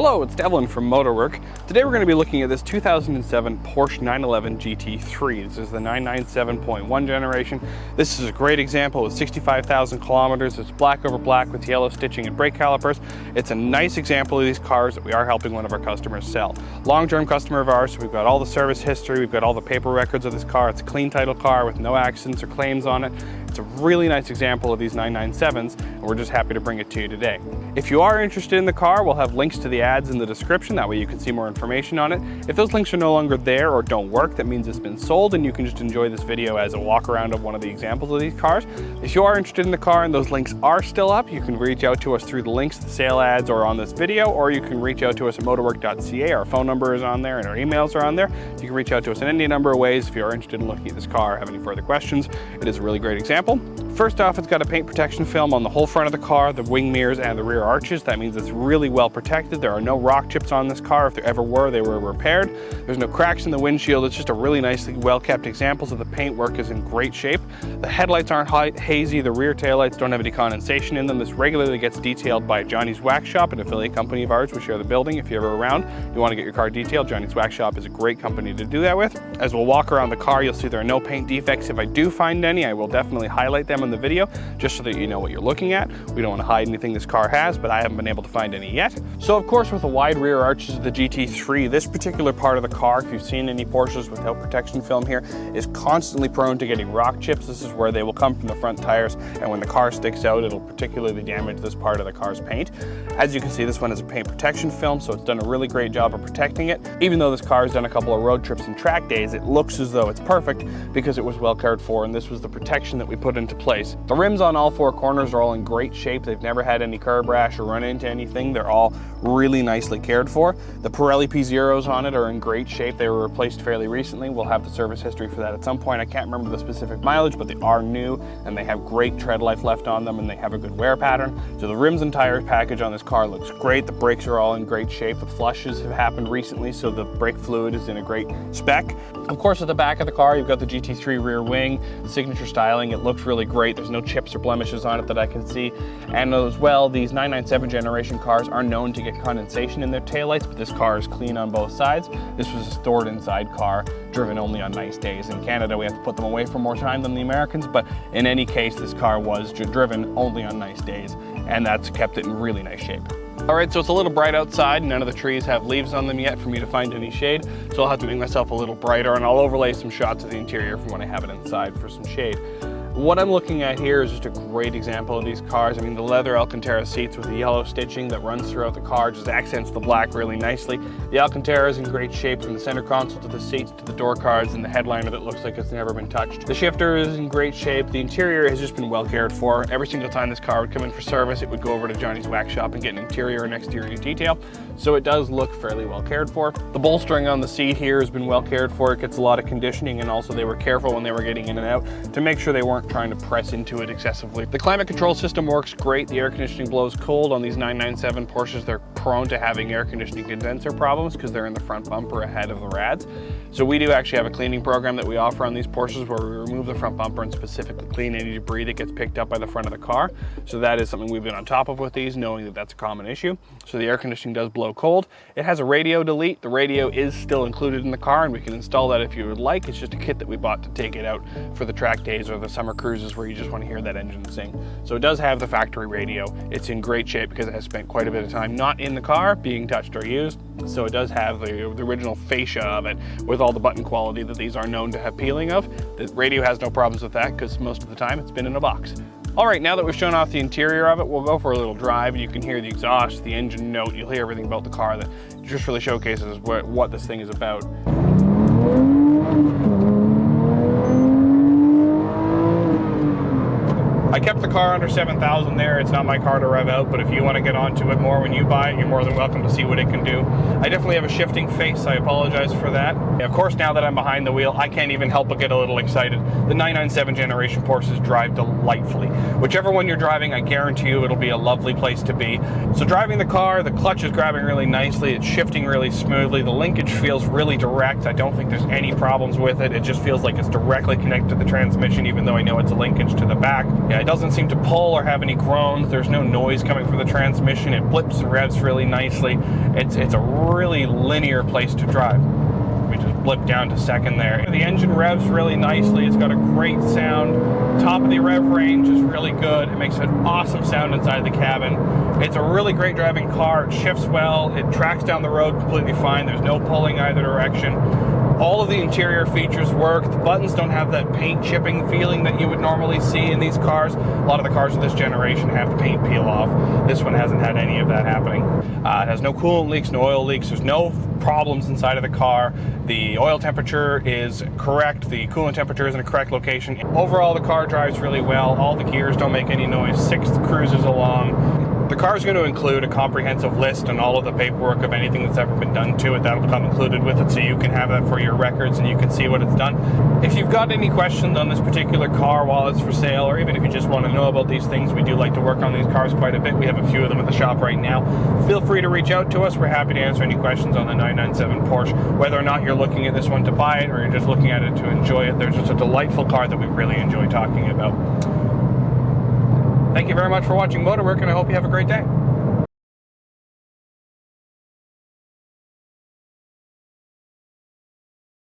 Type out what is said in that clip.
Hello, it's Devlin from Motorwork. Today we're going to be looking at this 2007 Porsche 911 GT3. This is the 997.1 generation. This is a great example with 65,000 kilometers. It's black over black with yellow stitching and brake calipers. It's a nice example of these cars that we are helping one of our customers sell. Long-term customer of ours, so we've got all the service history, we've got all the paper records of this car. It's a clean title car with no accidents or claims on it. It's a really nice example of these 997s, and we're just happy to bring it to you today. If you are interested in the car, we'll have links to the ads in the description. That way you can see more information on it. If those links are no longer there or don't work, that means it's been sold and you can just enjoy this video as a walk around of one of the examples of these cars. If you are interested in the car and those links are still up, you can reach out to us through the links, the sale ads, or on this video, or you can reach out to us at motorwork.ca. Our phone number is on there and our emails are on there. You can reach out to us in any number of ways if you are interested in looking at this car or have any further questions. It is a really great example. First off, it's got a paint protection film on the whole front of the car, the wing mirrors, and the rear arches. That means it's really well protected. There are no rock chips on this car. If there ever were, they were repaired. There's no cracks in the windshield. It's just a really nicely well-kept example, so the paintwork is in great shape. The headlights aren't hazy. The rear taillights don't have any condensation in them. This regularly gets detailed by Johnny's Wax Shop, an affiliate company of ours. We share the building. If you're ever around, you want to get your car detailed, Johnny's Wax Shop is a great company to do that with. As we'll walk around the car, you'll see there are no paint defects. If I do find any, I will definitely highlight them in the video, just so that you know what you're looking at. We don't want to hide anything this car has, but I haven't been able to find any yet. So of course, with the wide rear arches of the GT3, this particular part of the car, if you've seen any Porsches without protection film here, is constantly prone to getting rock chips. This is where they will come from the front tires, and when the car sticks out, it'll particularly damage this part of the car's paint. As you can see, this one has a paint protection film, so it's done a really great job of protecting it. Even though this car has done a couple of road trips and track days, it looks as though it's perfect because it was well cared for, and this was the protection that we put into place. The rims on all four corners are all in great shape. They've never had any curb rash or run into anything. They're all really nicely cared for. The Pirelli P0s on it are in great shape. They were replaced fairly recently. We'll have the service history for that at some point. I can't remember the specific mileage, but they are new and they have great tread life left on them, and they have a good wear pattern. So the rims and tires package on this car looks great. The brakes are all in great shape. The flushes have happened recently, so the brake fluid is in a great spec. Of course, at the back of the car, you've got the GT3 rear wing, signature styling. It looks really great. There's no chips or blemishes on it that I can see. And as well, these 997 generation cars are known to get condensation in their taillights, but this car is clean on both sides. This was a stored inside car, driven only on nice days. In Canada, we have to put them away for more time than the Americans, but in any case, this car was driven only on nice days, and that's kept it in really nice shape. All right, so it's a little bright outside. None of the trees have leaves on them yet for me to find any shade, so I'll have to make myself a little brighter, and I'll overlay some shots of the interior from when I have it inside for some shade. What I'm looking at here is just a great example of these cars. I mean, the leather Alcantara seats with the yellow stitching that runs throughout the car just accents the black really nicely. The Alcantara is in great shape from the center console to the seats to the door cards and the headliner that looks like it's never been touched. The shifter is in great shape. The interior has just been well cared for. Every single time this car would come in for service, it would go over to Johnny's Wax Shop and get an interior and exterior detail. So it does look fairly well cared for. The bolstering on the seat here has been well cared for. It gets a lot of conditioning, and also they were careful when they were getting in and out to make sure they weren't trying to press into it excessively. The climate control system works great. The air conditioning blows cold. On these 997 Porsches, they're prone to having air conditioning condenser problems because they're in the front bumper ahead of the rads. So we do actually have a cleaning program that we offer on these Porsches where we remove the front bumper and specifically clean any debris that gets picked up by the front of the car. So that is something we've been on top of with these, knowing that that's a common issue. So the air conditioning does blow cold. It has a radio delete. The radio is still included in the car, and we can install that if you would like. It's just a kit that we bought to take it out for the track days or the summer cruises where you just want to hear that engine sing. So it does have the factory radio. It's in great shape because it has spent quite a bit of time not in the car being touched or used. So it does have the original fascia of it with all the button quality that these are known to have peeling of. The radio has no problems with that because most of the time it's been in a box. All right, now that we've shown off the interior of it, we'll go for a little drive, and you can hear the exhaust, the engine note. You'll hear everything about the car that just really showcases what this thing is about. I kept the car under 7,000 there. It's not my car to rev out, but if you want to get onto it more when you buy it, you're more than welcome to see what it can do. I definitely have a shifting face. I apologize for that. Of course, now that I'm behind the wheel, I can't even help but get a little excited. The 997 generation Porsches drive delightfully. Whichever one you're driving, I guarantee you it'll be a lovely place to be. So driving the car, the clutch is grabbing really nicely. It's shifting really smoothly. The linkage feels really direct. I don't think there's any problems with it. It just feels like it's directly connected to the transmission, even though I know it's a linkage to the back. Yeah, doesn't seem to pull or have any groans. There's no noise coming from the transmission. It blips and revs really nicely. It's a really linear place to drive. We just blip down to second there. The engine revs really nicely. It's got a great sound. Top of the rev range is really good. It makes an awesome sound inside the cabin. It's a really great driving car. It shifts well. It tracks down the road completely fine. There's no pulling either direction. All of the interior features work. The buttons don't have that paint chipping feeling that you would normally see in these cars. A lot of the cars of this generation have the paint peel off. This one hasn't had any of that happening. It has no coolant leaks, no oil leaks. There's no problems inside of the car. The oil temperature is correct. The coolant temperature is in a correct location. Overall, the car drives really well. All the gears don't make any noise. 6 cruises along. The car is going to include a comprehensive list and all of the paperwork of anything that's ever been done to it. That'll come included with it, so you can have that for your records and you can see what it's done. If you've got any questions on this particular car while it's for sale, or even if you just want to know about these things, we do like to work on these cars quite a bit. We have a few of them at the shop right now. Feel free to reach out to us. We're happy to answer any questions on the 997 Porsche. Whether or not you're looking at this one to buy it or you're just looking at it to enjoy it, there's just a delightful car that we really enjoy talking about. Thank you very much for watching Motorwork, and I hope you have a great day.